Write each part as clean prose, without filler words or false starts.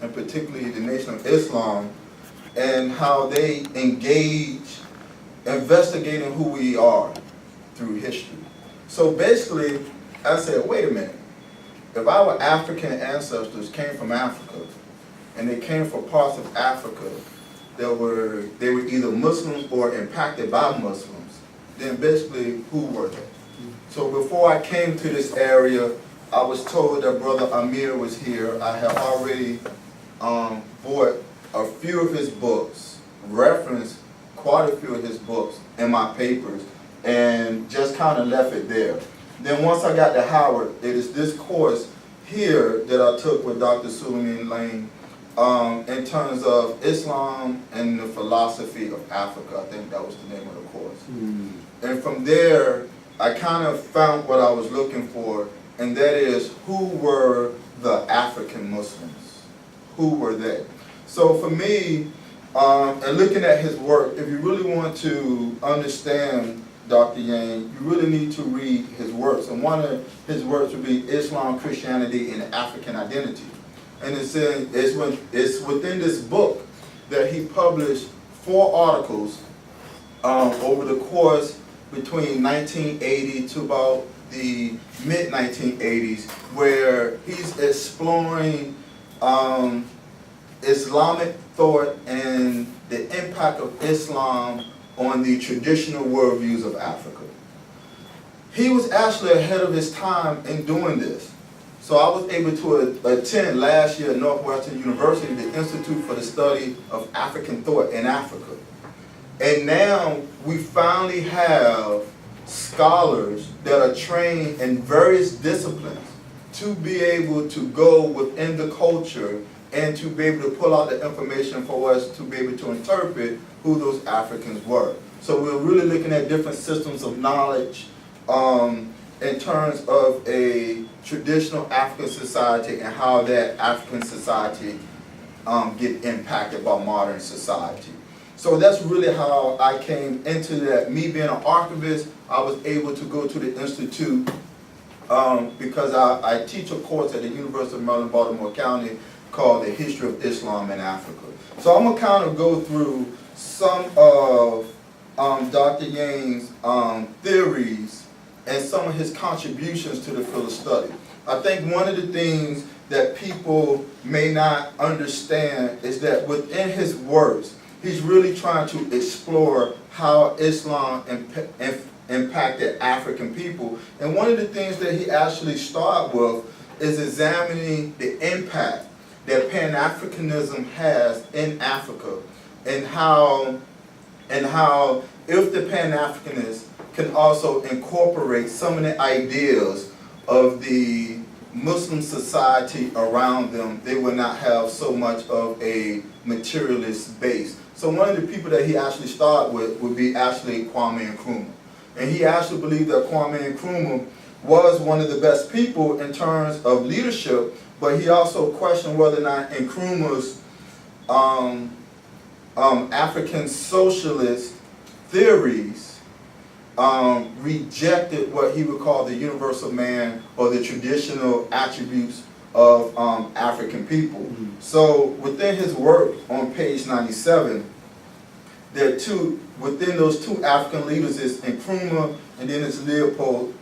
and particularly the Nation of Islam, and how they engage investigating who we are through history. So basically, I said, wait a minute. If our African ancestors came from Africa, and they came from parts of Africa that they were either Muslims or impacted by Muslims, then basically, who were they? So before I came to this area, I was told that Brother Amir was here. I had already bought a few of his books, referenced quite a few of his books in my papers, and just kind of left it there. Then once I got to Howard, it is this course here that I took with Dr. Sulayman Nyang in terms of Islam and the philosophy of Africa. I think that was the name of the course. And from there, I kind of found what I was looking for, and that is, who were the African Muslims? Who were they? So for me, and looking at his work, if you really want to understand Dr. Yang, you really need to read his works. And one of his works would be Islam, Christianity, and African Identity. And it's within this book that he published 4 articles over the course between 1980 to about the mid-1980s, where he's exploring Islamic thought and the impact of Islam on the traditional worldviews of Africa. He was actually ahead of his time in doing this. So I was able to attend last year at Northwestern University, the Institute for the Study of African Thought in Africa. And now we finally have scholars that are trained in various disciplines to be able to go within the culture and to be able to pull out the information for us to be able to interpret who those Africans were. So we're really looking at different systems of knowledge in terms of a traditional African society and how that African society get impacted by modern society. So that's really how I came into that. Me being an archivist, I was able to go to the Institute because I teach a course at the University of Maryland, Baltimore County called The History of Islam in Africa. So I'm going to kind of go through some of Dr. Yang's theories and some of his contributions to the field of study. I think one of the things that people may not understand is that within his works, he's really trying to explore how Islam impacted African people. And one of the things that he actually started with is examining the impact that Pan-Africanism has in Africa, and how if the Pan-Africanists can also incorporate some of the ideas of the Muslim society around them, they would not have so much of a materialist base. So one of the people that he actually started with would be actually Kwame Nkrumah. And he actually believed that Kwame Nkrumah was one of the best people in terms of leadership, but he also questioned whether or not Nkrumah's African socialist theories rejected what he would call the universal man or the traditional attributes of African people. So within his work on page 97, there are within those 2 African leaders is Nkrumah and then it's Leopold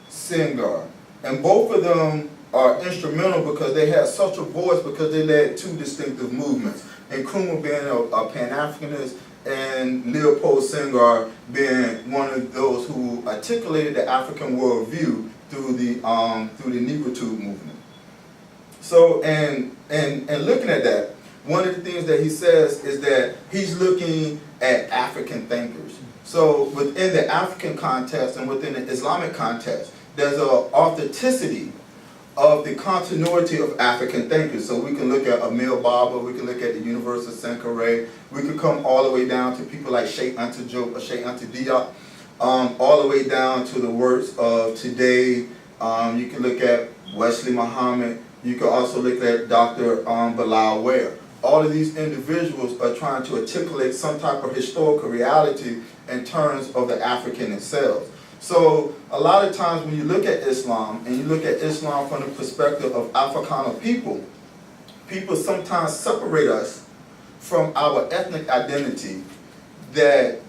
Senghor. And both of them are instrumental because they had such a voice, because they led 2 distinctive movements. Nkrumah being a Pan-Africanist and Leopold Senghor being one of those who articulated the African worldview through the Negritude movement. So, and looking at that, one of the things that he says is that he's looking at African thinkers. So within the African context and within the Islamic context, there's an authenticity of the continuity of African thinkers. So we can look at Emil Baba, we can look at the Universal Sankara, we could come all the way down to people like Sheikh Anta Diop or Sheikh Anta Diop, all the way down to the works of today. You can look at Wesley Muhammad, you can also look at Dr. Bilal Ware. All of these individuals are trying to articulate some type of historical reality in terms of the African themselves. So a lot of times when you look at Islam, and you look at Islam from the perspective of Africana people, people sometimes separate us from our ethnic identity that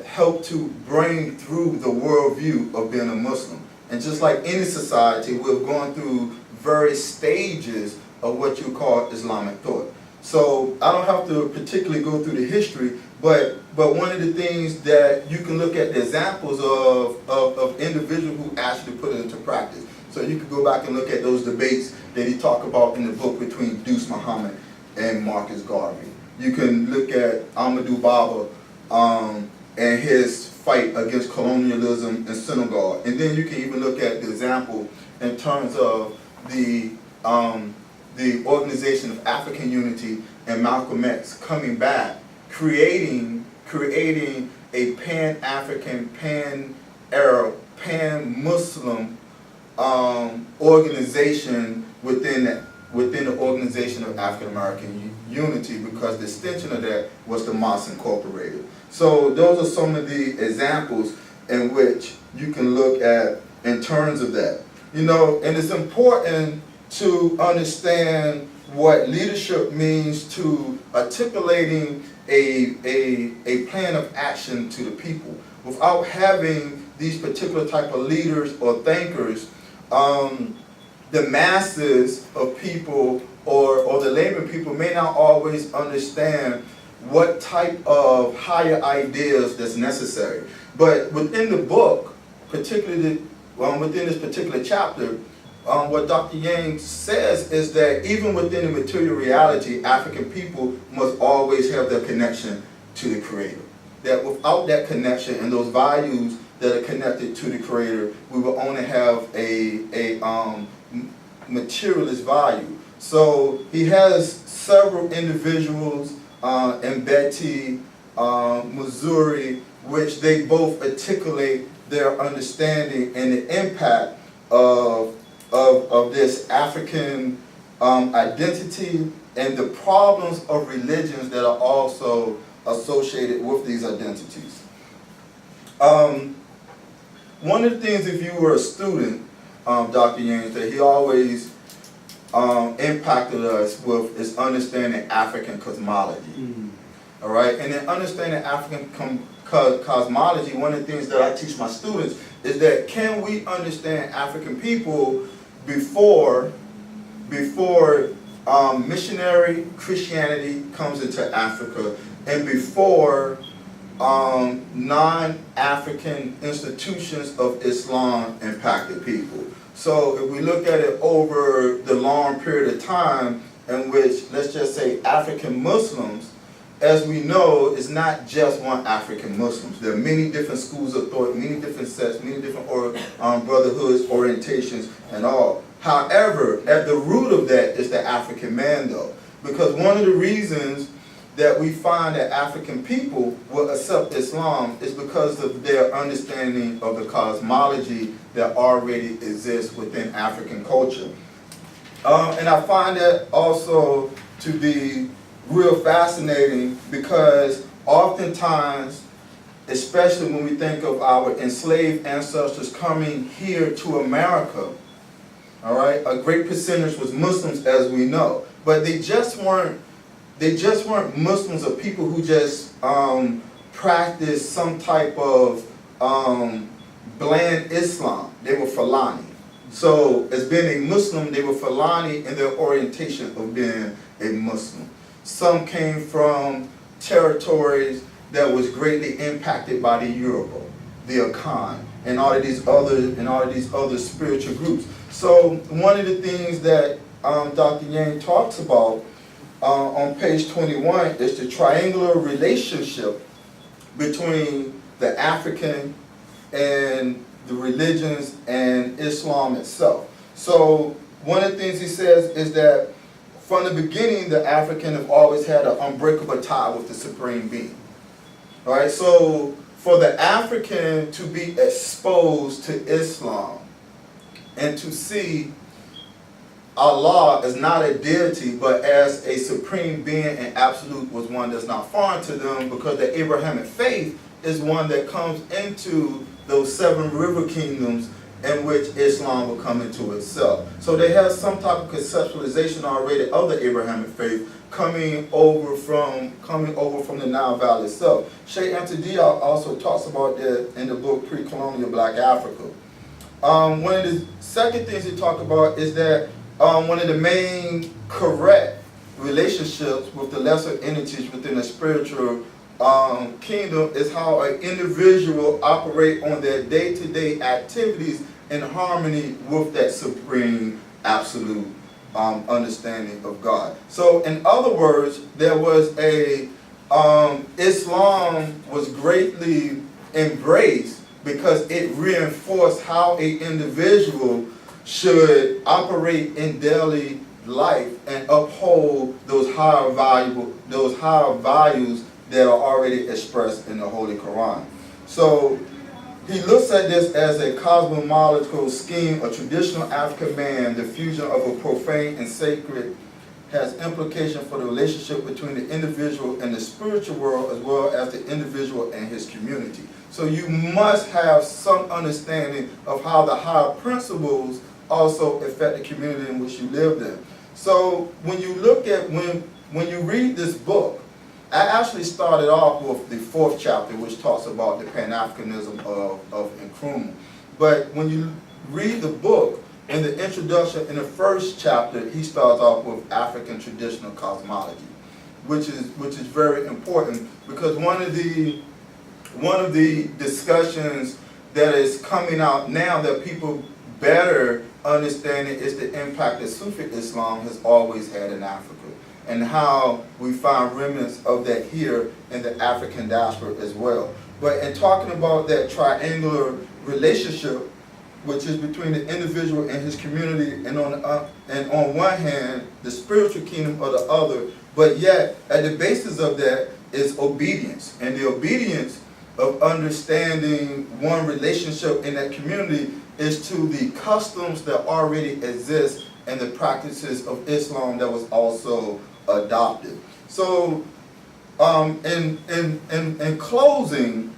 help to bring through the worldview of being a Muslim. And just like any society, we've gone through various stages of what you call Islamic thought. So I don't have to particularly go through the history, but one of the things that you can look at the examples of individuals who actually put it into practice. So you could go back and look at those debates that he talked about in the book between Deuce Muhammad and Marcus Garvey. You can look at Amadou Baba and his fight against colonialism in Senegal. And then you can even look at the example in terms of the Organization of African Unity and Malcolm X coming back, creating a pan-African, pan-Arab, pan-Muslim organization within the Organization of African American Unity, because the extension of that was the Mosque Incorporated. So those are some of the examples in which you can look at in terms of that. You know, and it's important to understand what leadership means to articulating a plan of action to the people. Without having these particular type of leaders or thinkers, the masses of people or the layman people may not always understand what type of higher ideas that's necessary. But within the book, particularly within this particular chapter, what Dr. Yang says is that even within the material reality, African people must always have their connection to the Creator. That without that connection and those values that are connected to the Creator, we will only have a materialist value. So he has several individuals in Betty, Missouri, which they both articulate their understanding and the impact of this African identity and the problems of religions that are also associated with these identities. One of the things, if you were a student, Dr. Yang, that he always impacted us with is understanding African cosmology. All right, and in understanding African cosmology, one of the things that I teach my students is that can we understand African people before missionary Christianity comes into Africa and before non-African institutions of Islam impacted people. So if we look at it over the long period of time in which, let's just say, African Muslims, as we know, is not just one African Muslims. There are many different schools of thought, many different sects, many different brotherhoods, orientations, and all. However, at the root of that is the African man, though. Because one of the reasons that we find that African people will accept Islam is because of their understanding of the cosmology that already exists within African culture. And I find that also to be real fascinating because oftentimes, especially when we think of our enslaved ancestors coming here to America, all right, a great percentage was Muslims, as we know, but they just weren't Muslims or people who just practiced some type of bland Islam. They were Fulani. So as being a Muslim, they were Fulani in their orientation of being a Muslim. Some came from territories that was greatly impacted by the Yoruba, the Akan, and all of these other spiritual groups. So one of the things that Dr. Yang talks about on page 21 is the triangular relationship between the African and the religions and Islam itself. So one of the things he says is that from the beginning, the African have always had an unbreakable tie with the Supreme Being. All right, so for the African to be exposed to Islam and to see Allah as not a deity, but as a supreme being and absolute was one that's not foreign to them, because the Abrahamic faith is one that comes into those 7 river kingdoms in which Islam will come into itself. So they have some type of conceptualization already of the Abrahamic faith coming over from the Nile Valley itself. Sheikh Anta Diop also talks about that in the book Pre-Colonial Black Africa. One of the second things he talked about is that one of the main correct relationships with the lesser entities within the spiritual kingdom is how an individual operate on their day-to-day activities in harmony with that supreme absolute understanding of God. So in other words, there was a Islam was greatly embraced because it reinforced how an individual should operate in daily life and uphold those higher values that are already expressed in the Holy Quran. So he looks at this as a cosmological scheme, a traditional African man, the fusion of a profane and sacred, has implication for the relationship between the individual and the spiritual world, as well as the individual and his community. So you must have some understanding of how the higher principles also affect the community in which you live in. So when you look at, when you read this book, I actually started off with the 4th chapter, which talks about the Pan-Africanism of Nkrumah. But when you read the book, in the introduction, in the 1st chapter, he starts off with African traditional cosmology, which is very important, because one of the discussions that is coming out now that people better understanding is the impact that Sufi Islam has always had in Africa, and how we find remnants of that here in the African diaspora as well. But in talking about that triangular relationship, which is between the individual and his community, and on one hand, the spiritual kingdom of the other, but yet at the basis of that is obedience, and the obedience of understanding one relationship in that community is to the customs that already exist and the practices of Islam that was also adopted. So in closing,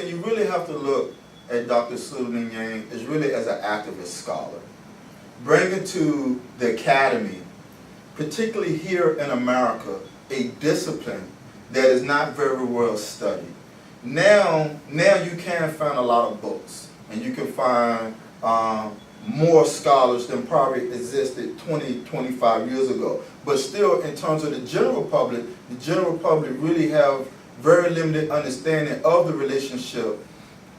you really have to look at Dr. Sulayman Nyang as really as an activist scholar, bringing to the academy, particularly here in America, a discipline that is not very well studied. Now you can find a lot of books, and you can find more scholars than probably existed 20, 25 years ago. But still, in terms of the general public really have very limited understanding of the relationship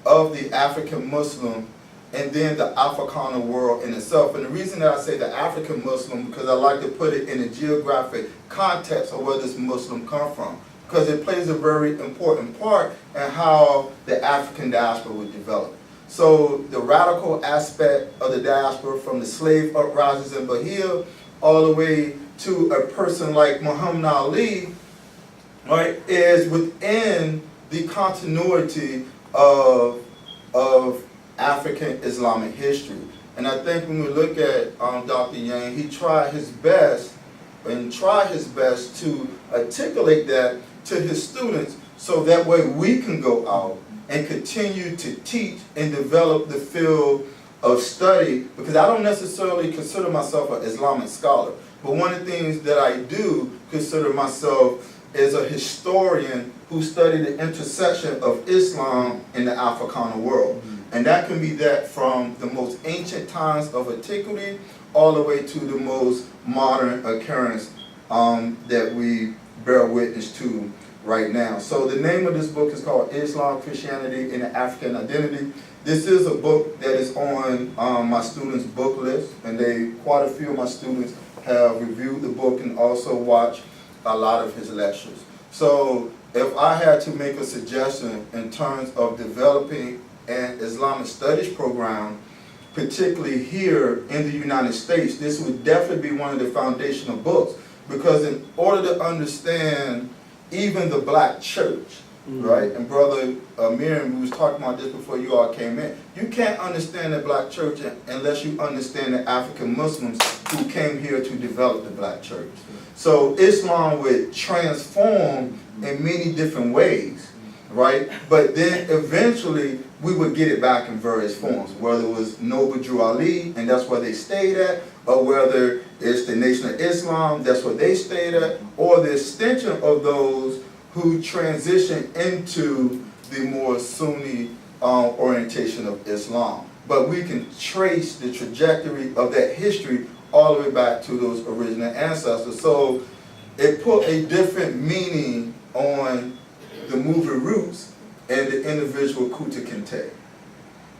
of the African Muslim and then the Africana world in itself. And the reason that I say the African Muslim, because I like to put it in a geographic context of where this Muslim come from, because it plays a very important part in how the African diaspora would develop. So the radical aspect of the diaspora, from the slave uprisings in Bahia all the way to a person like Muhammad Ali, right, is within the continuity of African Islamic history. And I think when we look at Dr. Yang, he tried his best to articulate that to his students, so that way we can go out and continue to teach and develop the field of study, because I don't necessarily consider myself an Islamic scholar, but one of the things that I do consider myself is a historian who studied the intersection of Islam in the Africana world. And that can be that from the most ancient times of antiquity all the way to the most modern occurrence that we bear witness to right now. So the name of this book is called Islam, Christianity, and the African Identity. This is a book that is on my students' book list, and quite a few of my students have reviewed the book and also watched a lot of his lectures. So if I had to make a suggestion in terms of developing an Islamic studies program, particularly here in the United States, this would definitely be one of the foundational books, because in order to understand even the black church, right, and Brother Amir, we was talking about this before you all came in, you can't understand the black church unless you understand the African Muslims who came here to develop the black church. So Islam would transform in many different ways right? But then eventually we would get it back in various forms, whether it was Noble Drew Ali, and that's where they stayed at, or whether it's the Nation of Islam, that's where they stayed at, or the extension of those who transitioned into the more Sunni orientation of Islam. But we can trace the trajectory of that history all the way back to those original ancestors. So it put a different meaning on the movie Roots and the individual Kunta Kinte.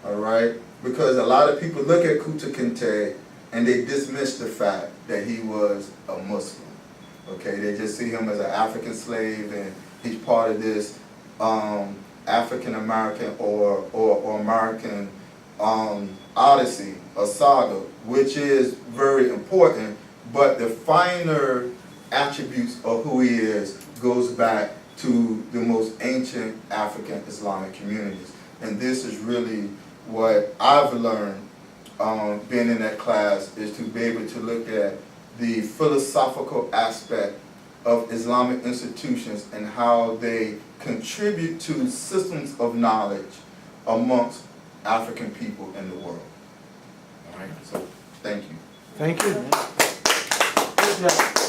All right? Because a lot of people look at Kunta Kinte and they dismiss the fact that he was a Muslim. Okay? They just see him as an African slave and he's part of this African American or American odyssey, a saga, which is very important, but the finer attributes of who he is goes back to the most ancient African Islamic communities. And this is really what I've learned being in that class, is to be able to look at the philosophical aspect of Islamic institutions and how they contribute to systems of knowledge amongst African people in the world. All right, so thank you. Thank you. Good job.